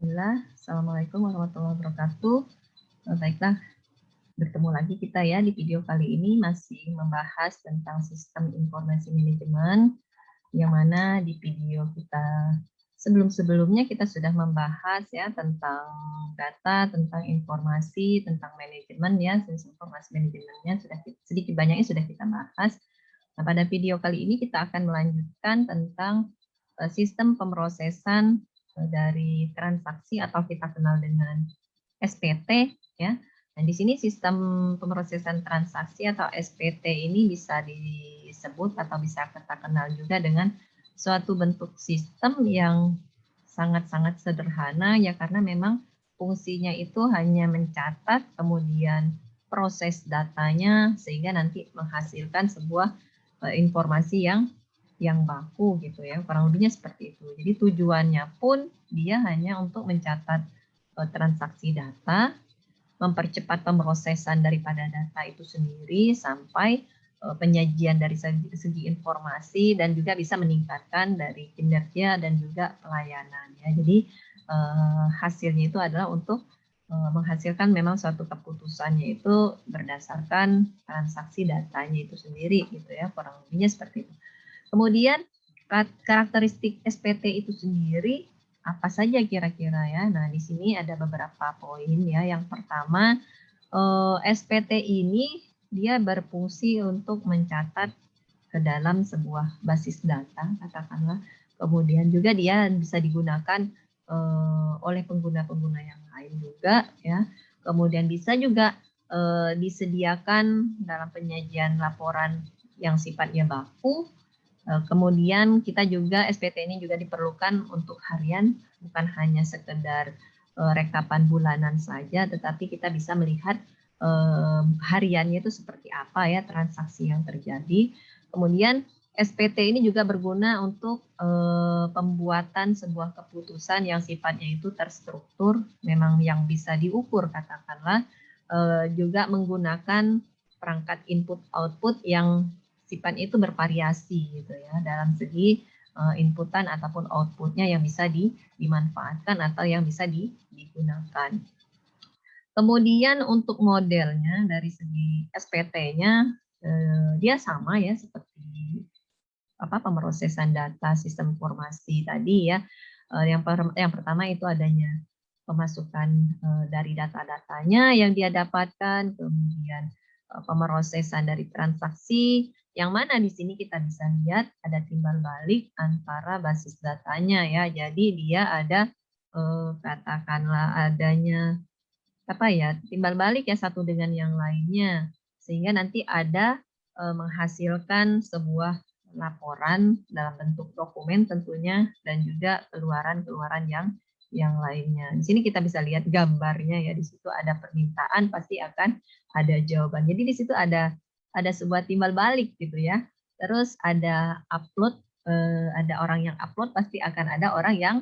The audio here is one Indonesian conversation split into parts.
Bismillah. Assalamualaikum warahmatullahi wabarakatuh. Baiklah, bertemu lagi kita ya di video kali ini masih membahas tentang sistem informasi manajemen, yang mana di video kita sebelum-sebelumnya kita sudah membahas ya tentang data, tentang informasi, tentang manajemen ya, sistem informasi manajemennya sudah sedikit banyaknya sudah kita bahas. Nah, pada video kali ini kita akan melanjutkan tentang sistem pemrosesan dari transaksi atau kita kenal dengan SPT ya. Nah, di sini sistem pemrosesan transaksi atau SPT ini bisa disebut atau bisa kita kenal juga dengan suatu bentuk sistem yang sangat-sangat sederhana ya, karena memang fungsinya itu hanya mencatat kemudian proses datanya sehingga nanti menghasilkan sebuah informasi yang baku gitu ya, kurang lebihnya seperti itu. Jadi tujuannya pun dia hanya untuk mencatat transaksi data, mempercepat pemrosesan daripada data itu sendiri sampai penyajian dari segi informasi, dan juga bisa meningkatkan dari kinerja dan juga pelayanan ya. Jadi hasilnya itu adalah untuk menghasilkan memang suatu keputusannya itu berdasarkan transaksi datanya itu sendiri gitu ya, kurang lebihnya seperti itu. Kemudian karakteristik SPT itu sendiri apa saja kira-kira ya? Nah, di sini ada beberapa poin ya. Yang pertama, SPT ini dia berfungsi untuk mencatat ke dalam sebuah basis data, katakanlah. Kemudian juga dia bisa digunakan oleh pengguna-pengguna yang lain juga ya. Kemudian bisa juga disediakan dalam penyajian laporan yang sifatnya baku. Kemudian kita juga SPT ini juga diperlukan untuk harian, bukan hanya sekedar rekapan bulanan saja, tetapi kita bisa melihat hariannya itu seperti apa ya transaksi yang terjadi. Kemudian SPT ini juga berguna untuk pembuatan sebuah keputusan yang sifatnya itu terstruktur, memang yang bisa diukur katakanlah, juga menggunakan perangkat input output yang sifatnya itu bervariasi gitu ya, dalam segi inputan ataupun outputnya yang bisa dimanfaatkan atau yang bisa digunakan. Kemudian untuk modelnya dari segi SPT-nya dia sama ya seperti pemrosesan data sistem informasi tadi ya. Yang pertama itu adanya pemasukan dari data-datanya yang dia dapatkan, kemudian pemrosesan dari transaksi, yang mana di sini kita bisa lihat ada timbal balik antara basis datanya ya. Jadi dia ada katakanlah adanya timbal balik ya satu dengan yang lainnya, sehingga nanti ada menghasilkan sebuah laporan dalam bentuk dokumen tentunya, dan juga keluaran-keluaran yang lainnya. Di sini kita bisa lihat gambarnya ya, di situ ada permintaan pasti akan ada jawaban. Jadi di situ ada sebuah timbal balik gitu ya. Terus ada upload, ada orang yang upload pasti akan ada orang yang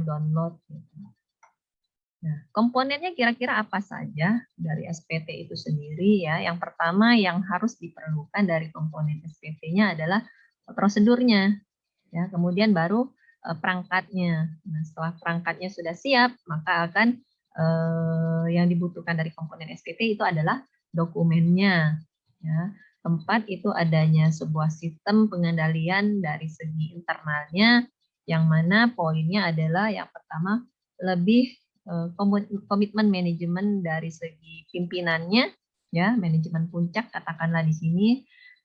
download gitu. Nah, komponennya kira-kira apa saja dari SPT itu sendiri ya. Yang pertama yang harus diperlukan dari komponen SPT-nya adalah prosedurnya ya, kemudian baru perangkatnya. Nah, setelah perangkatnya sudah siap, maka akan yang dibutuhkan dari komponen SPT itu adalah dokumennya ya. Keempat itu adanya sebuah sistem pengendalian dari segi internalnya, yang mana poinnya adalah yang pertama lebih komitmen manajemen dari segi pimpinannya ya, manajemen puncak katakanlah di sini.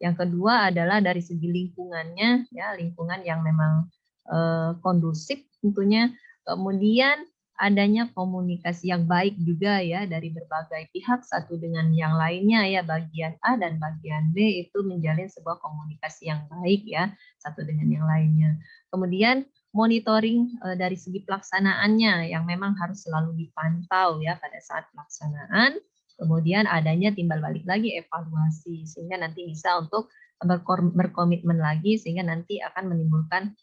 Yang kedua adalah dari segi lingkungannya ya, lingkungan yang memang kondusif tentunya. Kemudian adanya komunikasi yang baik juga ya dari berbagai pihak satu dengan yang lainnya ya, bagian A dan bagian B itu menjalin sebuah komunikasi yang baik ya satu dengan yang lainnya. Kemudian monitoring dari segi pelaksanaannya yang memang harus selalu dipantau ya pada saat pelaksanaan. Kemudian adanya timbal balik lagi, evaluasi, sehingga nanti bisa untuk berkomitmen lagi, sehingga nanti akan menimbulkan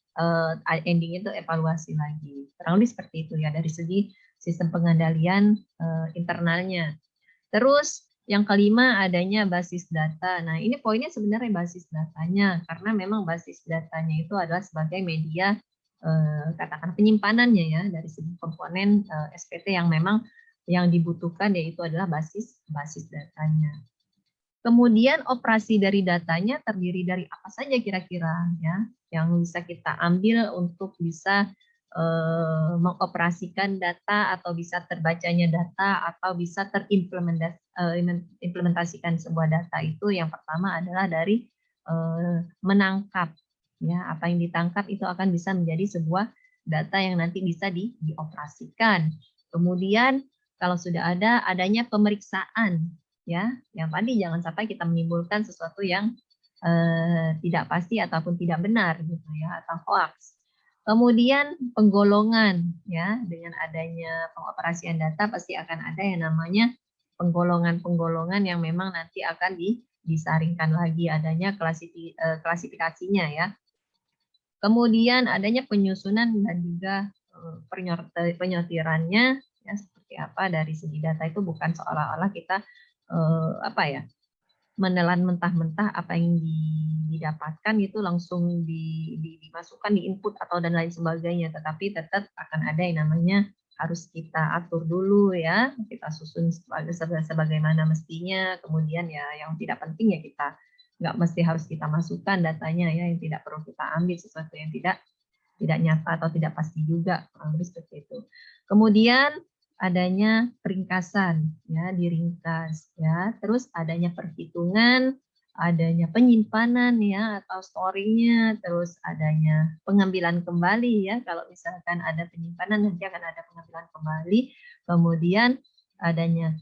ending itu evaluasi lagi. Kurang lebih seperti itu ya dari segi sistem pengendalian internalnya. Terus yang kelima adanya basis data. Nah, ini poinnya sebenarnya basis datanya, karena memang basis datanya itu adalah sebagai media katakan penyimpanannya ya dari segi komponen SPT yang memang yang dibutuhkan yaitu adalah basis datanya. Kemudian operasi dari datanya terdiri dari apa saja kira-kira ya yang bisa kita ambil untuk bisa mengoperasikan data atau bisa terbacanya data atau bisa terimplementasikan sebuah data itu yang pertama adalah dari menangkap ya apa yang ditangkap itu akan bisa menjadi sebuah data yang nanti bisa dioperasikan. Kemudian kalau sudah adanya pemeriksaan ya yang tadi jangan sampai kita menimbulkan sesuatu yang tidak pasti ataupun tidak benar gitu ya atau hoax. Kemudian penggolongan ya dengan adanya pengoperasian data pasti akan ada yang namanya penggolongan-penggolongan yang memang nanti akan disaringkan lagi adanya klasifikasinya ya. Kemudian adanya penyusunan dan juga penyortirannya ya seperti apa dari segi data itu bukan seolah-olah kita apa ya menelan mentah-mentah apa yang didapatkan itu langsung dimasukkan di input atau dan lain sebagainya, tetapi tetap akan ada yang namanya harus kita atur dulu ya, kita susun sebagaimana mestinya, kemudian ya yang tidak penting ya kita nggak mesti harus kita masukkan datanya ya, yang tidak perlu kita ambil sesuatu yang tidak nyata atau tidak pasti juga, kurang lebih seperti itu. Kemudian adanya peringkasan ya diringkas ya terus adanya perhitungan adanya penyimpanan ya atau storing-nya terus adanya pengambilan kembali ya kalau misalkan ada penyimpanan nanti akan ada pengambilan kembali kemudian adanya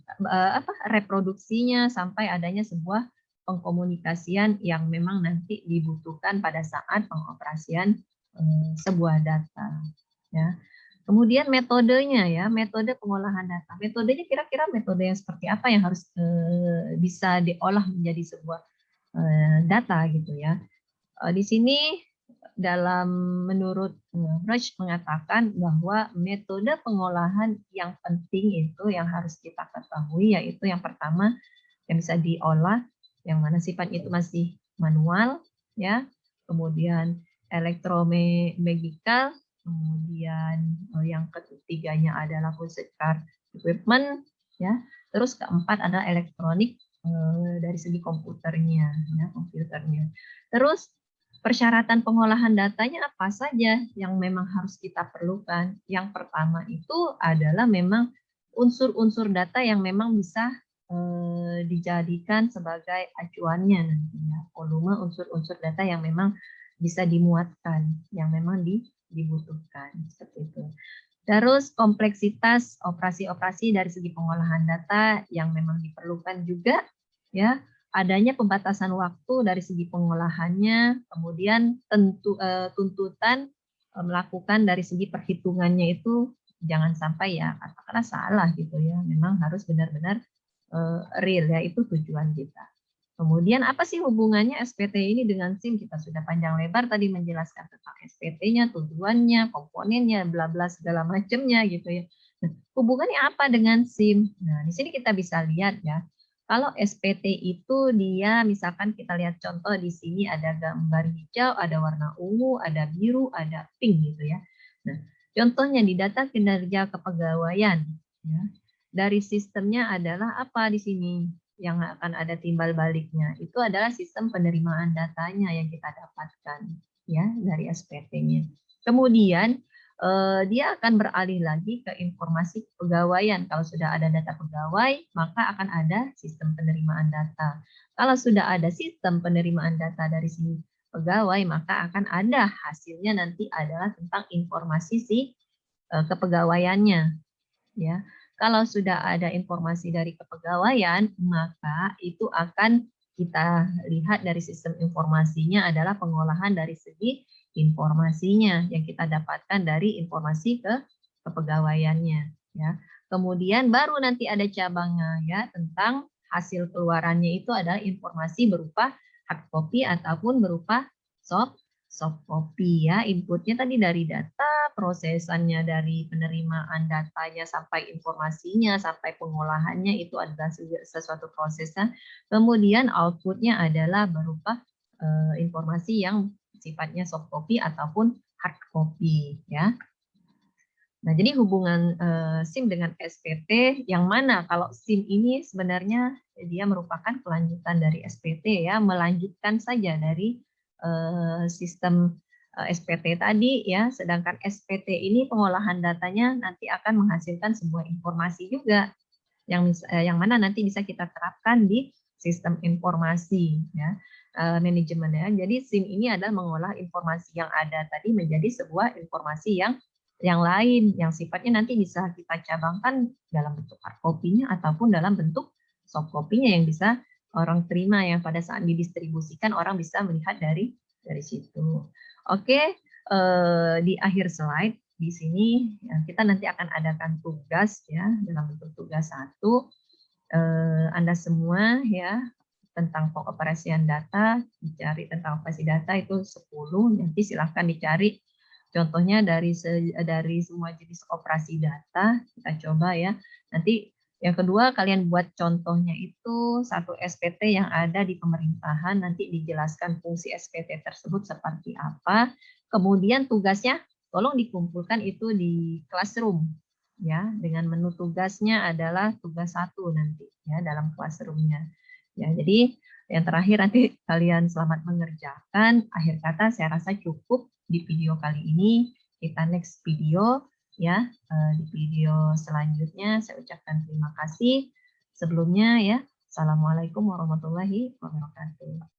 reproduksinya sampai adanya sebuah pengkomunikasian yang memang nanti dibutuhkan pada saat pengoperasian sebuah data ya. Kemudian metodenya ya, metode pengolahan data. Metodenya kira-kira metode yang seperti apa yang harus bisa diolah menjadi sebuah data gitu ya. Di sini dalam menurut Reich mengatakan bahwa metode pengolahan yang penting itu yang harus kita ketahui yaitu yang pertama yang bisa diolah yang mana sifatnya itu masih manual ya. Kemudian elektromedical. Kemudian yang ketiganya adalah physical car equipment, ya. Terus keempat adalah elektronik dari segi komputernya, ya, komputernya. Terus persyaratan pengolahan datanya apa saja yang memang harus kita perlukan? Yang pertama itu adalah memang unsur-unsur data yang memang bisa dijadikan sebagai acuannya nantinya, volume unsur-unsur data yang memang bisa dimuatkan, yang memang dibutuhkan seperti itu. Terus kompleksitas operasi-operasi dari segi pengolahan data yang memang diperlukan juga ya, adanya pembatasan waktu dari segi pengolahannya, kemudian tuntutan melakukan dari segi perhitungannya itu jangan sampai ya katakanlah salah gitu ya, memang harus benar-benar real ya, itu tujuan kita. Kemudian apa sih hubungannya SPT ini dengan SIM? Kita sudah panjang lebar tadi menjelaskan tentang SPT-nya, tujuannya, komponennya, bla bla segala macamnya gitu ya. Nah, hubungannya apa dengan SIM? Nah, di sini kita bisa lihat ya. Kalau SPT itu dia misalkan kita lihat contoh di sini ada gambar hijau, ada warna ungu, ada biru, ada pink gitu ya. Nah, contohnya di data kinerja kepegawaian ya. Dari sistemnya adalah apa di sini? Yang akan ada timbal baliknya itu adalah sistem penerimaan datanya yang kita dapatkan ya dari SPT-nya. Kemudian dia akan beralih lagi ke informasi kepegawaian. Kalau sudah ada data pegawai, maka akan ada sistem penerimaan data. Kalau sudah ada sistem penerimaan data dari sini pegawai, maka akan ada hasilnya nanti adalah tentang informasi si kepegawaiannya ya. Kalau sudah ada informasi dari kepegawaian, maka itu akan kita lihat dari sistem informasinya adalah pengolahan dari segi informasinya yang kita dapatkan dari informasi kepegawaiannya ya. Kemudian baru nanti ada cabangnya ya tentang hasil keluarannya itu adalah informasi berupa hard copy ataupun berupa soft copy ya. Inputnya tadi dari data, prosesannya dari penerimaan datanya sampai informasinya, sampai pengolahannya itu adalah sesuatu prosesnya. Kemudian outputnya adalah berupa informasi yang sifatnya soft copy ataupun hard copy ya. Nah, jadi hubungan SIM dengan SPT yang mana kalau SIM ini sebenarnya dia merupakan kelanjutan dari SPT ya, melanjutkan saja dari sistem SPT tadi ya, sedangkan SPT ini pengolahan datanya nanti akan menghasilkan sebuah informasi juga yang mana nanti bisa kita terapkan di sistem informasi ya, manajemen ya. Jadi SIM ini adalah mengolah informasi yang ada tadi menjadi sebuah informasi yang lain yang sifatnya nanti bisa kita cabangkan dalam bentuk hard copy-nya ataupun dalam bentuk soft copy-nya yang bisa orang terima, yang pada saat didistribusikan orang bisa melihat dari situ. Oke, di akhir slide di sini ya, kita nanti akan adakan tugas ya dalam bentuk tugas 1. Anda semua ya tentang pengoperasian data, dicari tentang operasi data itu 10, nanti silahkan dicari contohnya dari semua jenis operasi data, kita coba ya. Nanti yang kedua kalian buat contohnya itu satu SPT yang ada di pemerintahan, nanti dijelaskan fungsi SPT tersebut seperti apa. Kemudian tugasnya tolong dikumpulkan itu di classroom ya, dengan menu tugasnya adalah tugas 1 nanti ya dalam classroom-nya. Ya, jadi yang terakhir nanti kalian selamat mengerjakan. Akhir kata saya rasa cukup di video kali ini. Kita next video ya. Di video selanjutnya saya ucapkan terima kasih sebelumnya ya. Assalamualaikum warahmatullahi wabarakatuh.